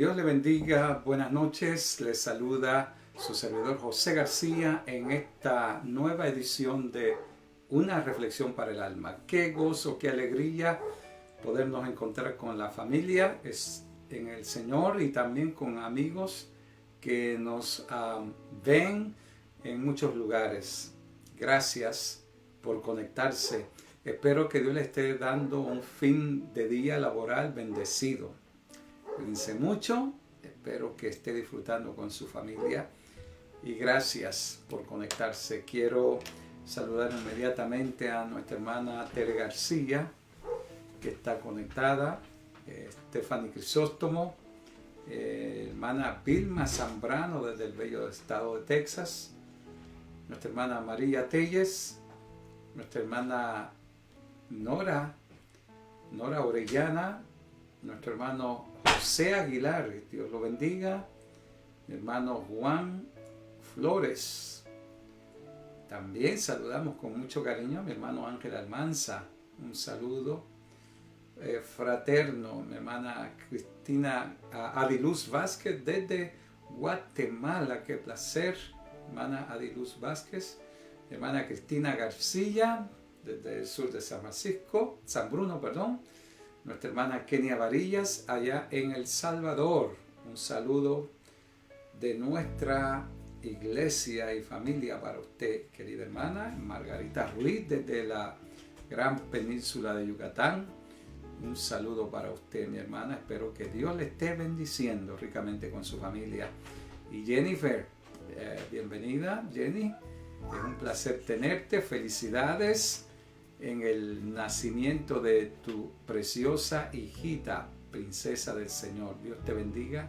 Dios le bendiga, buenas noches, les saluda su servidor José García en esta nueva edición de Una Reflexión para el Alma. Qué gozo, qué alegría podernos encontrar con la familia en el Señor y también con amigos que nos ven en muchos lugares. Gracias por conectarse. Espero que Dios le esté dando un fin de día laboral bendecido. Cuídense mucho, espero que esté disfrutando con su familia y gracias por conectarse. Quiero saludar inmediatamente a nuestra hermana Tere García, que está conectada, Stephanie Crisóstomo, hermana Vilma Zambrano desde el bello estado de Texas, nuestra hermana María Telles, nuestra hermana Nora Orellana, nuestro hermano José Aguilar, Dios lo bendiga, mi hermano Juan Flores. También saludamos con mucho cariño a mi hermano Ángel Almanza, un saludo fraterno, mi hermana Cristina Adiluz Vázquez desde Guatemala, qué placer, hermana Adiluz Vázquez, mi hermana Cristina García desde el sur de San Bruno, nuestra hermana Kenia Varillas allá en El Salvador. Un saludo de nuestra iglesia y familia para usted, querida hermana Margarita Ruiz desde la gran península de Yucatán. Un saludo para usted, mi hermana. Espero que Dios le esté bendiciendo ricamente con su familia. Y Jennifer, bienvenida, Jenny. Es un placer tenerte. Felicidades en el nacimiento de tu preciosa hijita, princesa del Señor. Dios te bendiga.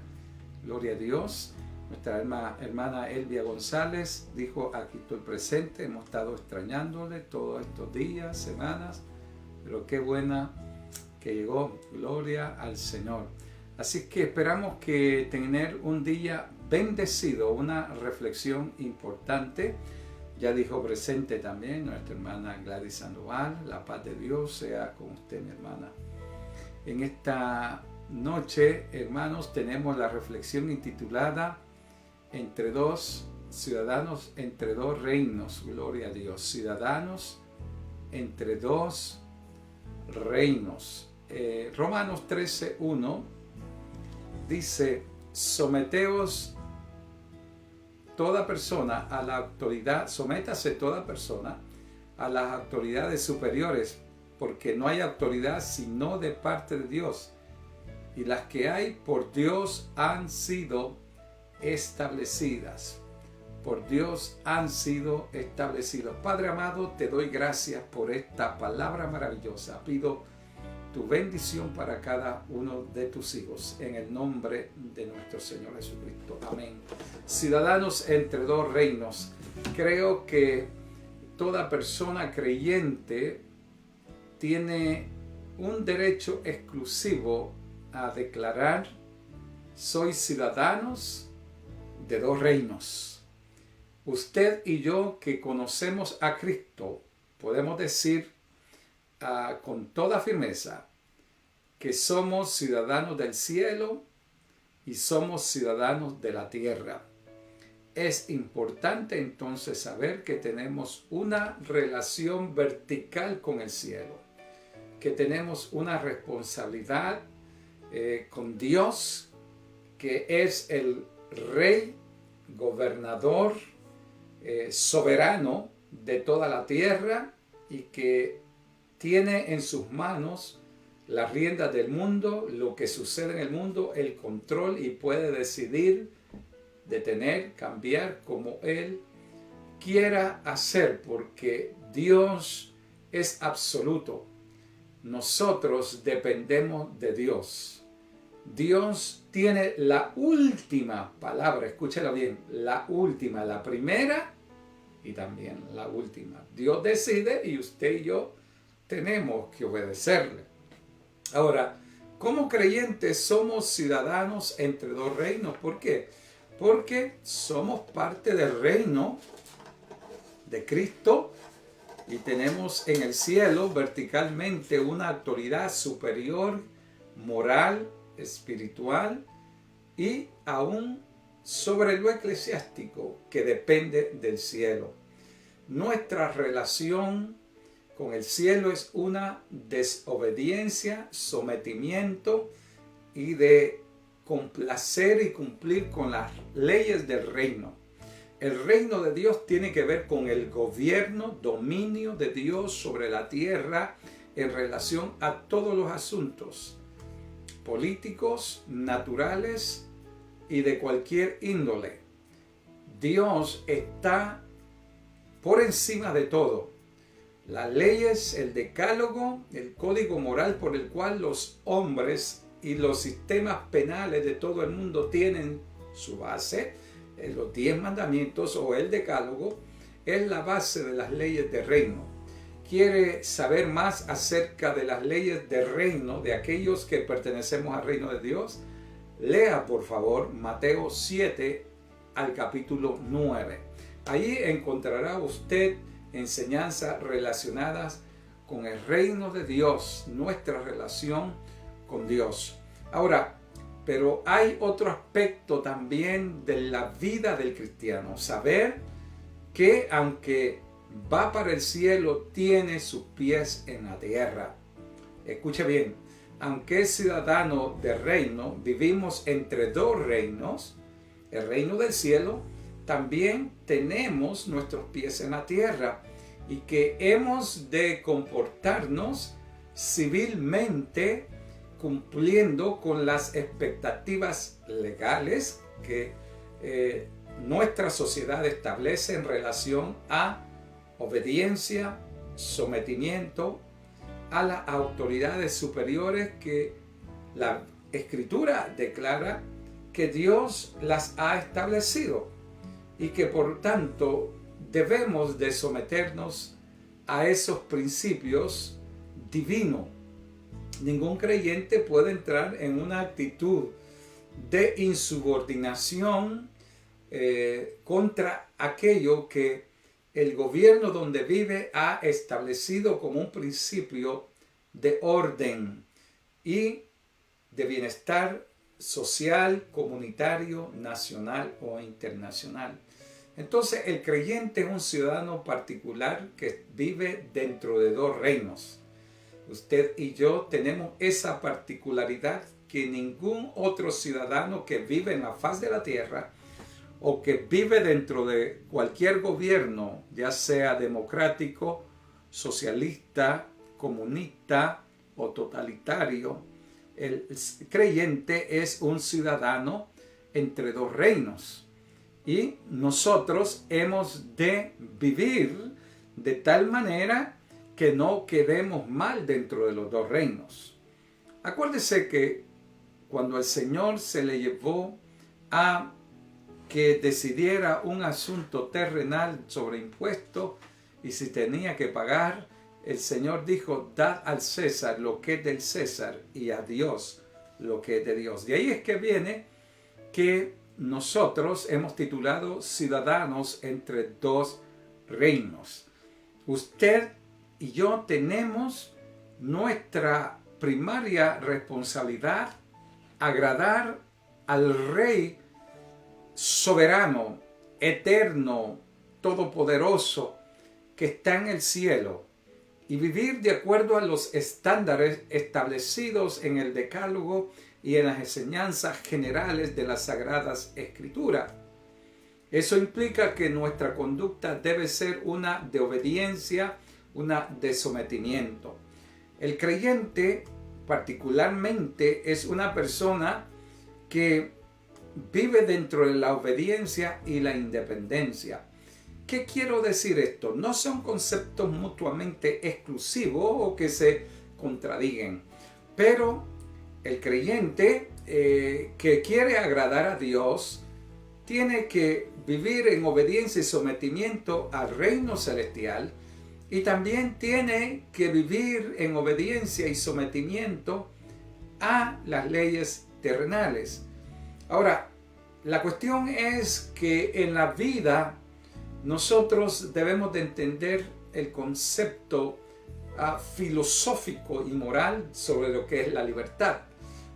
Gloria a Dios. Nuestra hermana Elvia González dijo, aquí estoy presente. Hemos estado extrañándole todos estos días, semanas, pero qué buena que llegó. Gloria al Señor. Así que esperamos que tener un día bendecido, una reflexión importante. Ya dijo presente también nuestra hermana Gladys Sandoval. La paz de Dios sea con usted, mi hermana. En esta noche, hermanos, tenemos la reflexión intitulada Entre dos ciudadanos, entre dos reinos. Gloria a Dios. Ciudadanos entre dos reinos. Romanos 13:1 dice, someteos toda persona a la autoridad, sométase toda persona a las autoridades superiores, porque no hay autoridad sino de parte de Dios, y las que hay por Dios han sido establecidas. Por Dios han sido establecidos. Padre amado, te doy gracias por esta palabra maravillosa. Pido tu bendición para cada uno de tus hijos, en el nombre de nuestro Señor Jesucristo. Amén. Ciudadanos entre dos reinos. Creo que toda persona creyente tiene un derecho exclusivo a declarar, soy ciudadanos de dos reinos. Usted y yo que conocemos a Cristo, podemos decir con toda firmeza que somos ciudadanos del cielo y somos ciudadanos de la tierra. Es importante entonces saber que tenemos una relación vertical con el cielo, que tenemos una responsabilidad con Dios, que es el Rey, gobernador, soberano de toda la tierra y que tiene en sus manos las riendas del mundo, lo que sucede en el mundo, el control, y puede decidir, detener, cambiar como Él quiera hacer, porque Dios es absoluto. Nosotros dependemos de Dios. Dios tiene la última palabra, escúchela bien, la última, la primera y también la última. Dios decide y usted y yo tenemos que obedecerle. Ahora, como creyentes somos ciudadanos entre dos reinos. ¿Por qué? Porque somos parte del reino de Cristo y tenemos en el cielo verticalmente una autoridad superior, moral, espiritual, y aún sobre lo eclesiástico que depende del cielo. Nuestra relación con el cielo es una desobediencia, sometimiento y de complacer y cumplir con las leyes del reino. El reino de Dios tiene que ver con el gobierno, dominio de Dios sobre la tierra en relación a todos los asuntos políticos, naturales y de cualquier índole. Dios está por encima de todo. Las leyes, el decálogo, el código moral por el cual los hombres y los sistemas penales de todo el mundo tienen su base, los 10 mandamientos o el decálogo, es la base de las leyes del reino. ¿Quiere saber más acerca de las leyes del reino, de aquellos que pertenecemos al reino de Dios? Lea por favor Mateo 7 al capítulo 9. Allí encontrará usted enseñanzas relacionadas con el reino de Dios, nuestra relación con Dios. Ahora, pero hay otro aspecto también de la vida del cristiano, saber que aunque va para el cielo, tiene sus pies en la tierra. Escuche bien, aunque es ciudadano del reino, vivimos entre dos reinos, el reino del cielo, también tenemos nuestros pies en la tierra y que hemos de comportarnos civilmente cumpliendo con las expectativas legales que nuestra sociedad establece en relación a obediencia, sometimiento a las autoridades superiores que la Escritura declara que Dios las ha establecido y que por tanto debemos de someternos a esos principios divinos. Ningún creyente puede entrar en una actitud de insubordinación contra aquello que el gobierno donde vive ha establecido como un principio de orden y de bienestar social, comunitario, nacional o internacional. Entonces, el creyente es un ciudadano particular que vive dentro de dos reinos. Usted y yo tenemos esa particularidad que ningún otro ciudadano que vive en la faz de la tierra o que vive dentro de cualquier gobierno, ya sea democrático, socialista, comunista o totalitario, el creyente es un ciudadano entre dos reinos. Y nosotros hemos de vivir de tal manera que no quedemos mal dentro de los dos reinos. Acuérdese que cuando el Señor se le llevó a que decidiera un asunto terrenal sobre impuestos y si tenía que pagar, el Señor dijo: dad al César lo que es del César y a Dios lo que es de Dios. De ahí es que viene que nosotros hemos titulado ciudadanos entre dos reinos. Usted y yo tenemos nuestra primaria responsabilidad agradar al Rey soberano, eterno, todopoderoso, que está en el cielo, y vivir de acuerdo a los estándares establecidos en el Decálogo y en las enseñanzas generales de las Sagradas Escrituras. Eso implica que nuestra conducta debe ser una de obediencia, una de sometimiento. El creyente particularmente es una persona que vive dentro de la obediencia y la independencia. ¿Qué quiero decir esto? No son conceptos mutuamente exclusivos o que se contradiguen, pero el creyente que quiere agradar a Dios tiene que vivir en obediencia y sometimiento al reino celestial y también tiene que vivir en obediencia y sometimiento a las leyes terrenales. Ahora, la cuestión es que en la vida nosotros debemos de entender el concepto filosófico y moral sobre lo que es la libertad.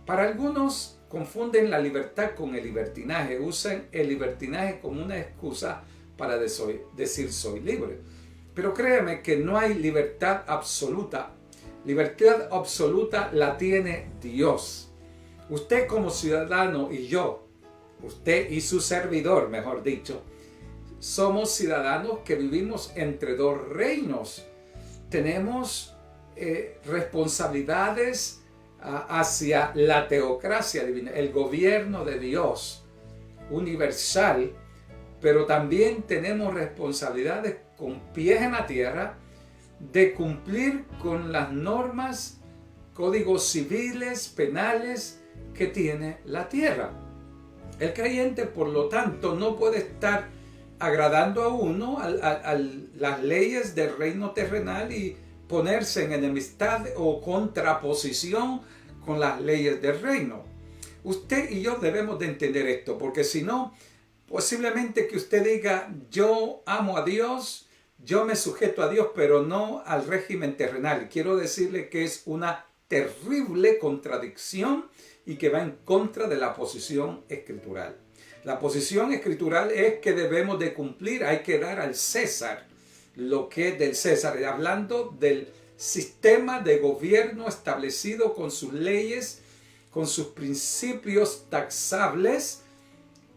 Para algunos confunden la libertad con el libertinaje, usan el libertinaje como una excusa para decir soy libre. Pero créeme que no hay libertad absoluta. Libertad absoluta la tiene Dios. Usted como ciudadano y yo, usted y su servidor, mejor dicho, somos ciudadanos que vivimos entre dos reinos. Tenemos responsabilidades hacia la teocracia divina, el gobierno de Dios universal, pero también tenemos responsabilidades con pies en la tierra de cumplir con las normas, códigos civiles, penales que tiene la tierra. El creyente, por lo tanto, no puede estar agradando a uno a las leyes del reino terrenal y ponerse en enemistad o contraposición con las leyes del reino. Usted y yo debemos de entender esto, porque si no, posiblemente que usted diga, yo amo a Dios, yo me sujeto a Dios, pero no al régimen terrenal. Quiero decirle que es una terrible contradicción y que va en contra de la posición escritural. La posición escritural es que debemos de cumplir, hay que dar al César lo que es del César, hablando del sistema de gobierno establecido con sus leyes, con sus principios taxables,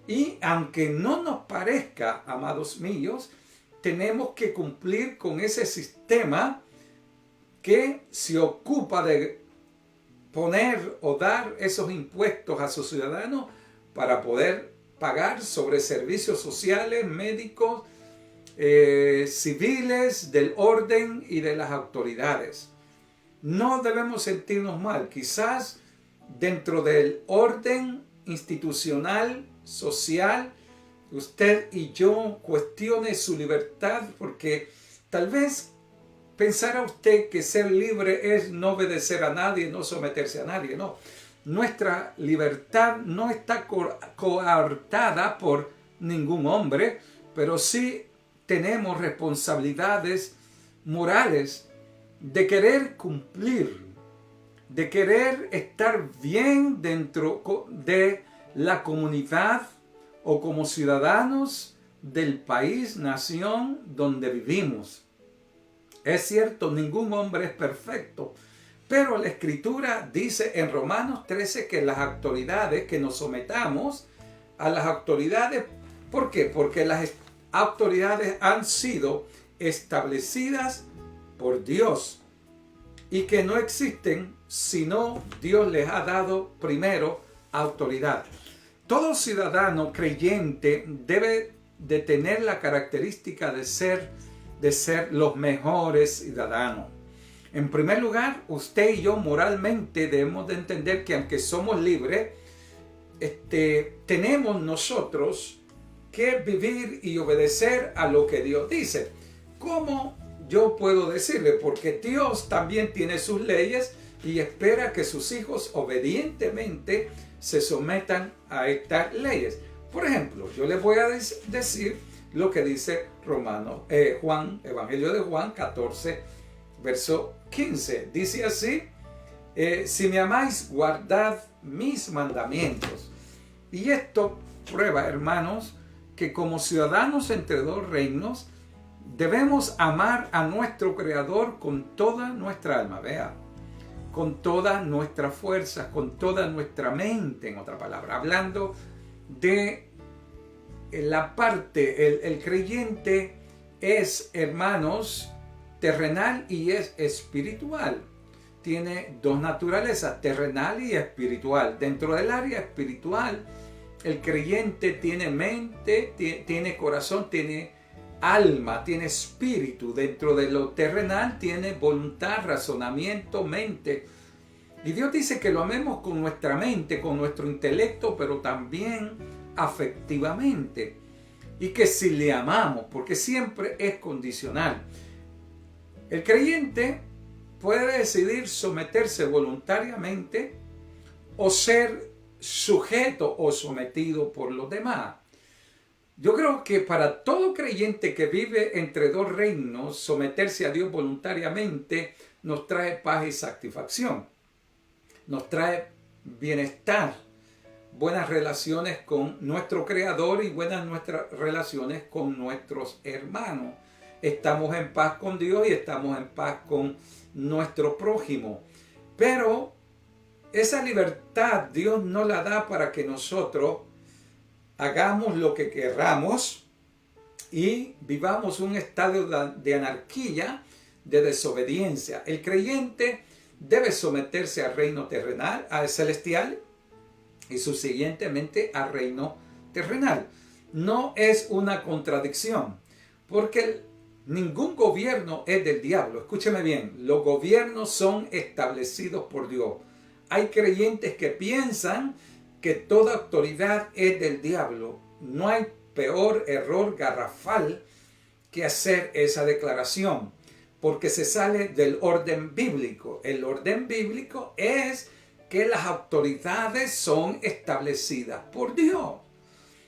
y aunque no nos parezca, amados míos, tenemos que cumplir con ese sistema que se ocupa de poner o dar esos impuestos a sus ciudadanos para poder pagar sobre servicios sociales, médicos, civiles, del orden y de las autoridades. No debemos sentirnos mal. Quizás dentro del orden institucional, social, usted y yo cuestione su libertad, porque tal vez pensara usted que ser libre es no obedecer a nadie, no someterse a nadie. No, nuestra libertad no está coartada por ningún hombre, pero sí tenemos responsabilidades morales de querer cumplir, de querer estar bien dentro de la comunidad o como ciudadanos del país, nación donde vivimos. Es cierto, ningún hombre es perfecto, pero la Escritura dice en Romanos 13 que las autoridades, que nos sometamos a las autoridades. ¿Por qué? Porque las autoridades han sido establecidas por Dios y que no existen sino Dios les ha dado primero autoridad. Todo ciudadano creyente debe de tener la característica de ser los mejores ciudadanos. En primer lugar, usted y yo moralmente debemos de entender que aunque somos libres, tenemos nosotros que vivir y obedecer a lo que Dios dice. ¿Cómo yo puedo decirle? Porque Dios también tiene sus leyes y espera que sus hijos obedientemente se sometan a estas leyes. Por ejemplo, yo les voy a decir lo que dice Juan, Evangelio de Juan 14, verso 15. Dice así: si me amáis, guardad mis mandamientos. Y esto prueba, hermanos, que como ciudadanos entre dos reinos, debemos amar a nuestro Creador con toda nuestra alma, vea, con todas nuestras fuerzas, con toda nuestra mente, en otra palabra, hablando de la parte, el creyente es, hermanos, terrenal y es espiritual. Tiene dos naturalezas, terrenal y espiritual. Dentro del área espiritual, el creyente tiene mente, tiene corazón, tiene alma, tiene espíritu. Dentro de lo terrenal tiene voluntad, razonamiento, mente. Y Dios dice que lo amemos con nuestra mente, con nuestro intelecto, pero también afectivamente. Y que si le amamos, porque siempre es condicional. El creyente puede decidir someterse voluntariamente o ser sujeto o sometido por los demás. Yo creo que para todo creyente que vive entre dos reinos, someterse a Dios voluntariamente nos trae paz y satisfacción. Nos trae bienestar, buenas relaciones con nuestro Creador y buenas nuestras relaciones con nuestros hermanos. Estamos en paz con Dios y estamos en paz con nuestro prójimo. Pero esa libertad Dios no la da para que nosotros hagamos lo que querramos y vivamos un estado de anarquía, de desobediencia. El creyente debe someterse al reino terrenal, al celestial y subsiguientemente al reino terrenal. No es una contradicción, porque ningún gobierno es del diablo. Escúcheme bien, los gobiernos son establecidos por Dios. Hay creyentes que piensan que toda autoridad es del diablo. No hay peor error garrafal que hacer esa declaración, porque se sale del orden bíblico. El orden bíblico es que las autoridades son establecidas por Dios.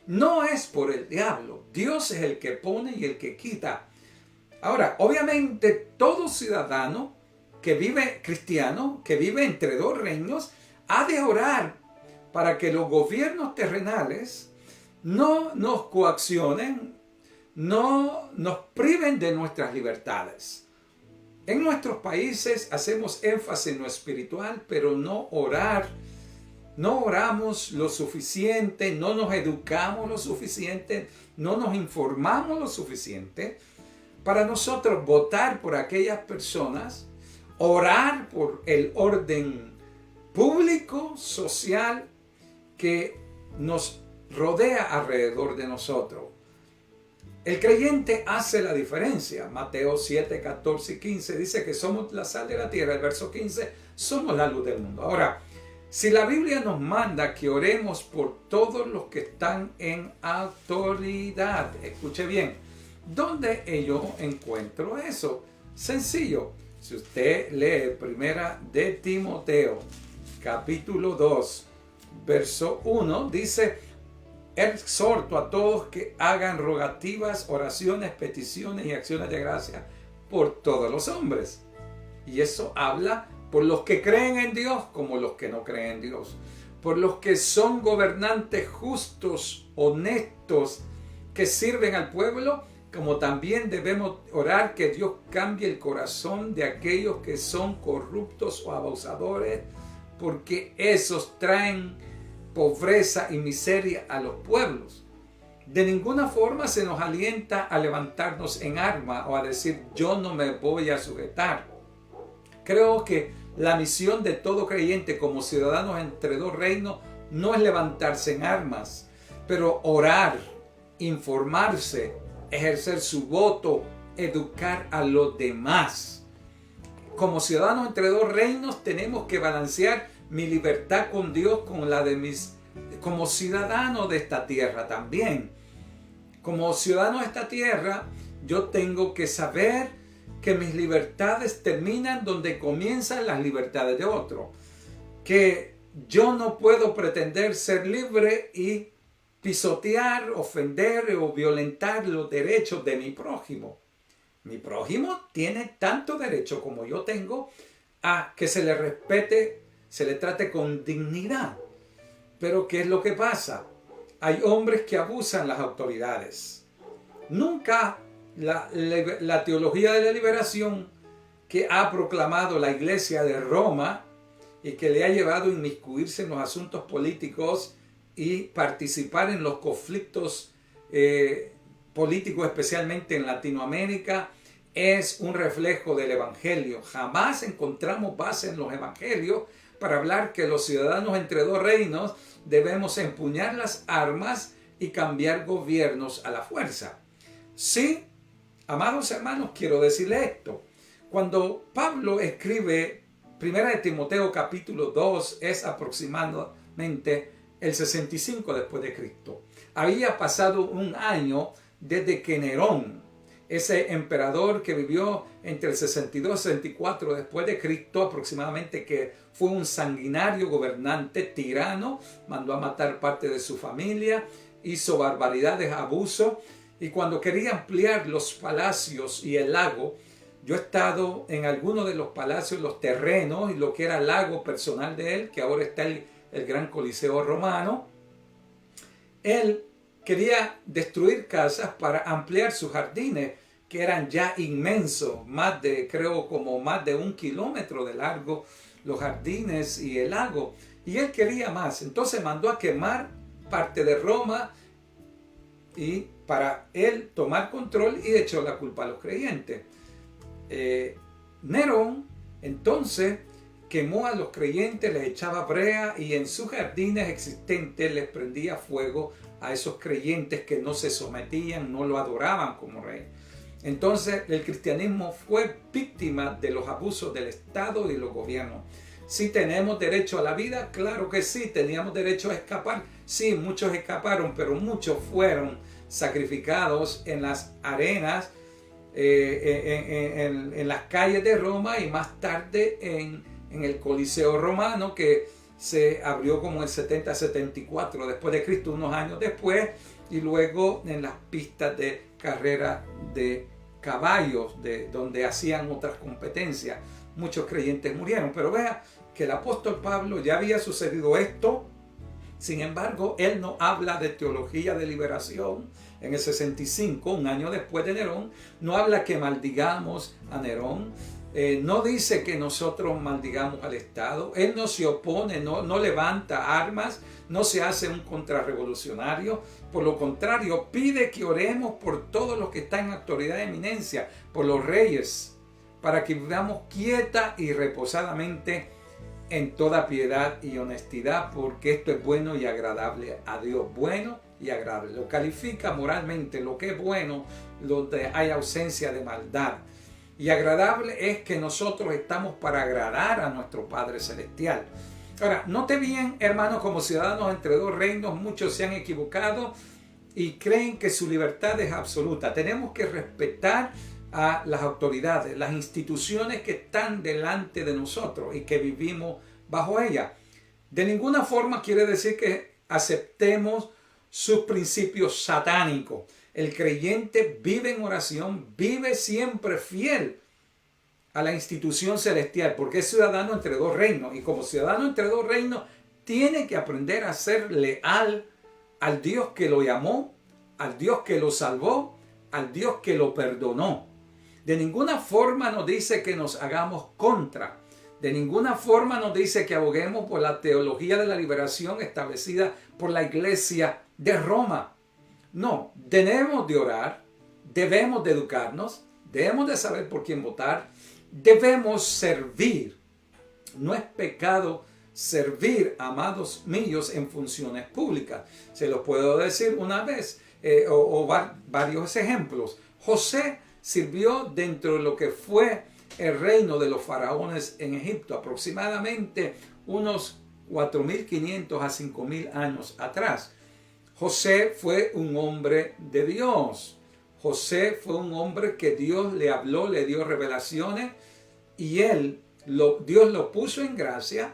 No es por el diablo. Dios es el que pone y el que quita. Ahora, obviamente, todo ciudadano que vive cristiano, que vive entre dos reinos, ha de orar para que los gobiernos terrenales no nos coaccionen, no nos priven de nuestras libertades. En nuestros países hacemos énfasis en lo espiritual, pero no oramos lo suficiente, no nos educamos lo suficiente, no nos informamos lo suficiente para nosotros votar por aquellas personas, orar por el orden público, social, que nos rodea alrededor de nosotros. El creyente hace la diferencia. Mateo 7, 14 y 15 dice que somos la sal de la tierra. El verso 15, somos la luz del mundo. Ahora, si la Biblia nos manda que oremos por todos los que están en autoridad, escuche bien, ¿dónde yo encuentro eso? Sencillo. Si usted lee Primera de Timoteo, capítulo 2, verso 1, dice: exhorto a todos que hagan rogativas, oraciones, peticiones y acciones de gracia por todos los hombres. Y eso habla por los que creen en Dios como los que no creen en Dios. Por los que son gobernantes justos, honestos, que sirven al pueblo, como también debemos orar que Dios cambie el corazón de aquellos que son corruptos o abusadores, porque esos traen pobreza y miseria a los pueblos. De ninguna forma se nos alienta a levantarnos en arma o a decir yo no me voy a sujetar. Creo que la misión de todo creyente como ciudadanos entre dos reinos no es levantarse en armas, pero orar, informarse, ejercer su voto, educar a los demás. Como ciudadanos entre dos reinos tenemos que balancear mi libertad con Dios con la de como ciudadano de esta tierra también. Como ciudadano de esta tierra, yo tengo que saber que mis libertades terminan donde comienzan las libertades de otro. Que yo no puedo pretender ser libre y pisotear, ofender o violentar los derechos de mi prójimo. Mi prójimo tiene tanto derecho como yo tengo a que se le respete, se le trate con dignidad. Pero ¿qué es lo que pasa? Hay hombres que abusan las autoridades. Nunca la teología de la liberación que ha proclamado la Iglesia de Roma y que le ha llevado a inmiscuirse en los asuntos políticos y participar en los conflictos políticos, especialmente en Latinoamérica, es un reflejo del Evangelio. Jamás encontramos base en los Evangelios para hablar que los ciudadanos entre dos reinos debemos empuñar las armas y cambiar gobiernos a la fuerza. Sí, amados hermanos, quiero decirles esto. Cuando Pablo escribe 1 de Timoteo capítulo 2, es aproximadamente el 65 después de Cristo. Había pasado un año desde que Nerón, ese emperador que vivió entre el 62 y 64 después de Cristo aproximadamente, que fue un sanguinario gobernante, tirano, mandó a matar parte de su familia, hizo barbaridades, abusos, y cuando quería ampliar los palacios y el lago, yo he estado en algunos de los palacios, los terrenos y lo que era el lago personal de él, que ahora está el el gran Coliseo romano. Él quería destruir casas para ampliar sus jardines, que eran ya inmensos, creo más de 1 kilómetro de largo, los jardines y el lago. Y él quería más, entonces mandó a quemar parte de Roma y para él tomar control, y echó la culpa a los creyentes. Nerón entonces quemó a los creyentes, les echaba brea y en sus jardines existentes les prendía fuego a esos creyentes que no se sometían, no lo adoraban como rey. Entonces el cristianismo fue víctima de los abusos del Estado y los gobiernos. ¿Sí tenemos derecho a la vida? Claro que sí. ¿Teníamos derecho a escapar? Sí, muchos escaparon, pero muchos fueron sacrificados en las arenas, en las calles de Roma, y más tarde en el Coliseo romano, que se abrió como en 70-74 después de Cristo, unos años después, y luego en las pistas de carrera de caballos, donde hacían otras competencias. Muchos creyentes murieron, pero vea que el apóstol Pablo ya había sucedido esto. Sin embargo, él no habla de teología de liberación. En el 65, un año después de Nerón, no habla que maldigamos a Nerón. No dice que nosotros maldigamos al Estado. Él no se opone, no levanta armas, no se hace un contrarrevolucionario. Por lo contrario, pide que oremos por todos los que están en autoridad de eminencia, por los reyes, para que vivamos quieta y reposadamente en toda piedad y honestidad, porque esto es bueno y agradable a Dios. Bueno y agradable. Lo califica moralmente, lo que es bueno, donde hay ausencia de maldad. Y agradable es que nosotros estamos para agradar a nuestro Padre Celestial. Ahora, note bien, hermanos, como ciudadanos entre dos reinos, muchos se han equivocado y creen que su libertad es absoluta. Tenemos que respetar a las autoridades, las instituciones que están delante de nosotros y que vivimos bajo ellas. De ninguna forma quiere decir que aceptemos sus principios satánicos. El creyente vive en oración, vive siempre fiel a la institución celestial, porque es ciudadano entre dos reinos, y como ciudadano entre dos reinos tiene que aprender a ser leal al Dios que lo llamó, al Dios que lo salvó, al Dios que lo perdonó. De ninguna forma nos dice que nos hagamos contra. De ninguna forma nos dice que aboguemos por la teología de la liberación establecida por la Iglesia de Roma. No, debemos de orar, debemos de educarnos, debemos de saber por quién votar, debemos servir. No es pecado servir, amados míos, en funciones públicas. Se los puedo decir una vez varios ejemplos. José sirvió dentro de lo que fue el reino de los faraones en Egipto, aproximadamente unos 4.500 a 5.000 años atrás. José fue un hombre de Dios. José fue un hombre que Dios le habló, le dio revelaciones, y Dios lo puso en gracia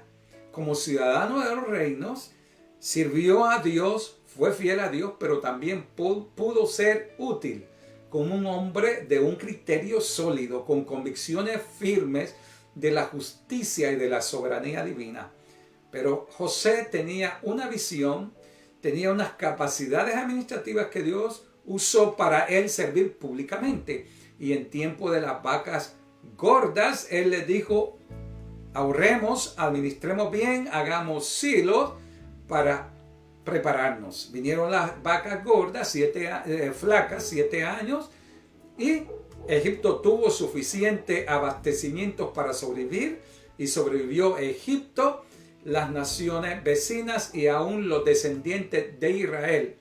como ciudadano de los reinos, sirvió a Dios, fue fiel a Dios, pero también pudo ser útil como un hombre de un criterio sólido, con convicciones firmes de la justicia y de la soberanía divina. Pero José tenía una visión, tenía unas capacidades administrativas que Dios usó para él servir públicamente. Y en tiempo de las vacas gordas, él les dijo: ahorremos, administremos bien, hagamos silos para prepararnos. Vinieron las vacas gordas, flacas, 7 años, y Egipto tuvo suficiente abastecimientos para sobrevivir, y sobrevivió Egipto, las naciones vecinas y aún los descendientes de Israel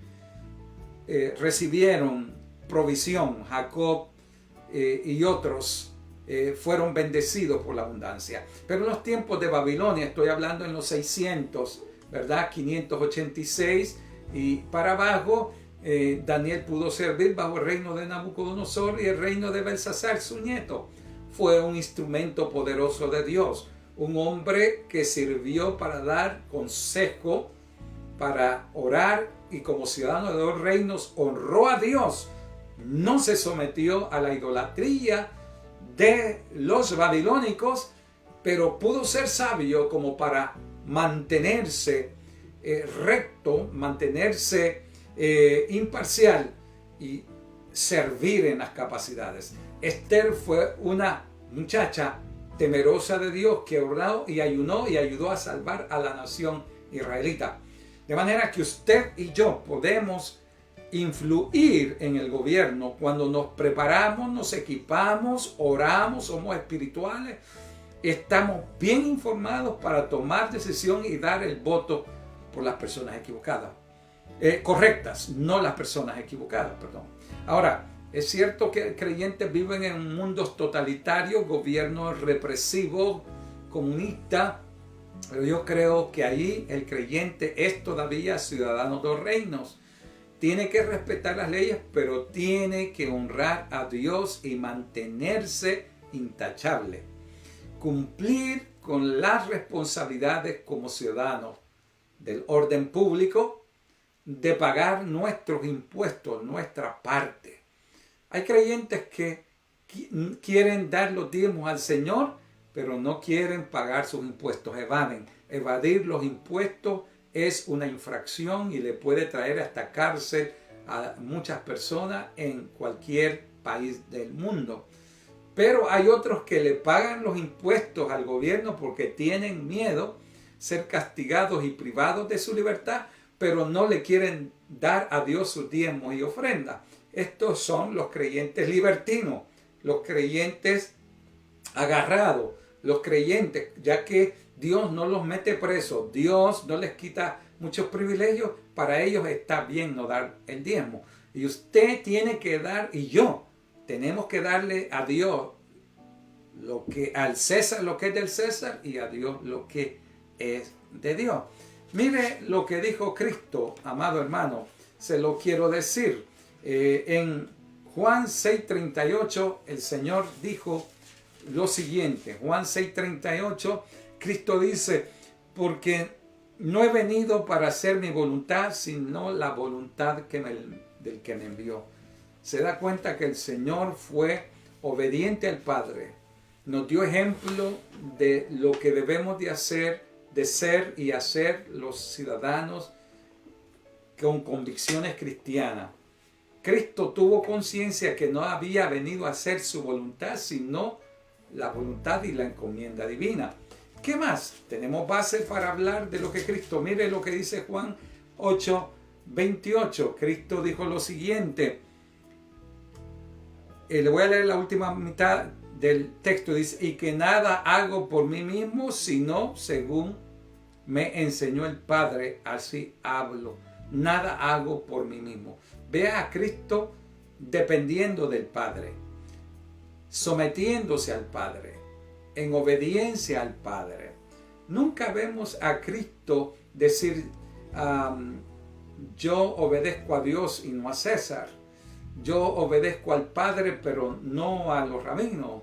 recibieron provisión. Jacob y otros fueron bendecidos por la abundancia. Pero en los tiempos de Babilonia, estoy hablando en los 600, ¿verdad? 586 y para abajo, Daniel pudo servir bajo el reino de Nabucodonosor y el reino de Belsasar, su nieto. Fue un instrumento poderoso de Dios, un hombre que sirvió para dar consejo, para orar, y como ciudadano de dos reinos honró a Dios. No se sometió a la idolatría de los babilónicos, pero pudo ser sabio como para mantenerse recto, mantenerse imparcial y servir en las capacidades. Esther fue una muchacha temerosa de Dios que oró y ayunó y ayudó a salvar a la nación israelita. De manera que usted y yo podemos influir en el gobierno cuando nos preparamos, nos equipamos, oramos, somos espirituales, estamos bien informados para tomar decisión y dar el voto por las personas equivocadas. Correctas, no las personas equivocadas, perdón. Ahora, es cierto que creyentes viven en mundos totalitarios, gobiernos represivos, comunistas, pero yo creo que ahí el creyente es todavía ciudadano de los reinos. Tiene que respetar las leyes, pero tiene que honrar a Dios y mantenerse intachable. Cumplir con las responsabilidades como ciudadanos del orden público, de pagar nuestros impuestos, nuestra parte. Hay creyentes que quieren dar los diezmos al Señor, pero no quieren pagar sus impuestos, evaden. Evadir los impuestos es una infracción y le puede traer hasta cárcel a muchas personas en cualquier país del mundo. Pero hay otros que le pagan los impuestos al gobierno porque tienen miedo ser castigados y privados de su libertad, pero no le quieren dar a Dios sus diezmos y ofrendas. Estos son los creyentes libertinos, los creyentes agarrados, los creyentes, ya que Dios no los mete presos, Dios no les quita muchos privilegios, para ellos está bien no dar el diezmo. Y usted tiene que dar, y yo, tenemos que darle a Dios al César lo que es del César y a Dios lo que es de Dios. Mire lo que dijo Cristo, amado hermano, se lo quiero decir. En Juan 6:38 el Señor dijo lo siguiente. Juan 6:38, Cristo dice, porque no he venido para hacer mi voluntad, sino la voluntad del que me envió. Se da cuenta que el Señor fue obediente al Padre. Nos dio ejemplo de lo que debemos de hacer, de ser y hacer los ciudadanos con convicciones cristianas. Cristo tuvo conciencia que no había venido a hacer su voluntad, sino la voluntad y la encomienda divina. ¿Qué más? Tenemos base para hablar de lo que Cristo. Mire lo que dice Juan 8:28. Cristo dijo lo siguiente. Le voy a leer la última mitad del texto. Dice, y que nada hago por mí mismo, sino según me enseñó el Padre, así hablo. Nada hago por mí mismo. Vea a Cristo dependiendo del Padre, sometiéndose al Padre, en obediencia al Padre. Nunca vemos a Cristo decir, yo obedezco a Dios y no a César. Yo obedezco al Padre, pero no a los rabinos.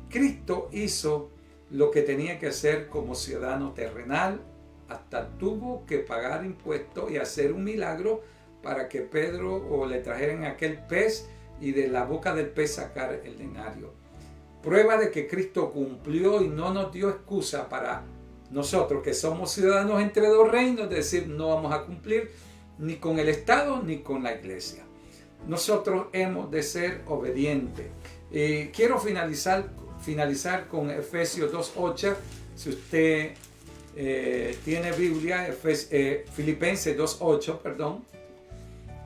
Cristo hizo lo que tenía que hacer como ciudadano terrenal, hasta tuvo que pagar impuestos y hacer un milagro para que Pedro le trajeran aquel pez y de la boca del pez sacar el denario. Prueba de que Cristo cumplió y no nos dio excusa para nosotros que somos ciudadanos entre dos reinos, de decir no vamos a cumplir ni con el Estado ni con la iglesia. Nosotros hemos de ser obedientes. Quiero finalizar con Efesios 2:8. Si usted tiene Biblia, Filipenses 2:8, perdón.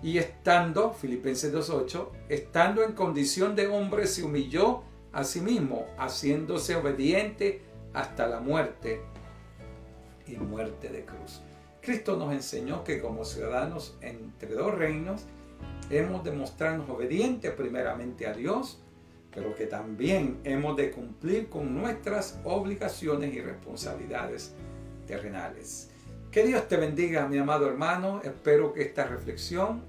Y Filipenses 2:8, estando en condición de hombre, se humilló a sí mismo, haciéndose obediente hasta la muerte y muerte de cruz. Cristo nos enseñó que como ciudadanos entre dos reinos, hemos de mostrarnos obedientes primeramente a Dios, pero que también hemos de cumplir con nuestras obligaciones y responsabilidades terrenales. Que Dios te bendiga, mi amado hermano. Espero que esta reflexión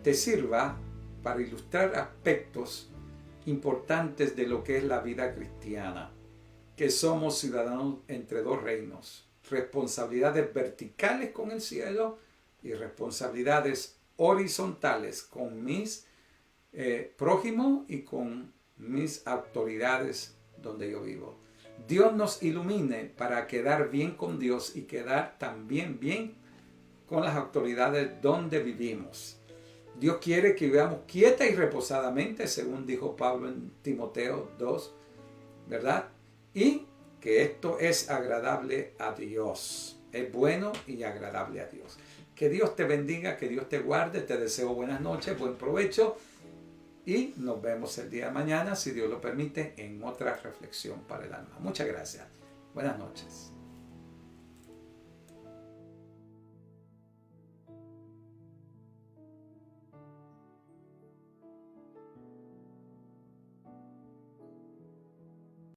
te sirva para ilustrar aspectos importantes de lo que es la vida cristiana, que somos ciudadanos entre dos reinos, responsabilidades verticales con el cielo y responsabilidades horizontales con mis prójimos y con mis autoridades donde yo vivo. Dios nos ilumine para quedar bien con Dios y quedar también bien con las autoridades donde vivimos. Dios quiere que vivamos quieta y reposadamente, según dijo Pablo en Timoteo 2, ¿verdad? Y que esto es agradable a Dios. Es bueno y agradable a Dios. Que Dios te bendiga, que Dios te guarde. Te deseo buenas noches, buen provecho. Y nos vemos el día de mañana, si Dios lo permite, en otra reflexión para el alma. Muchas gracias. Buenas noches.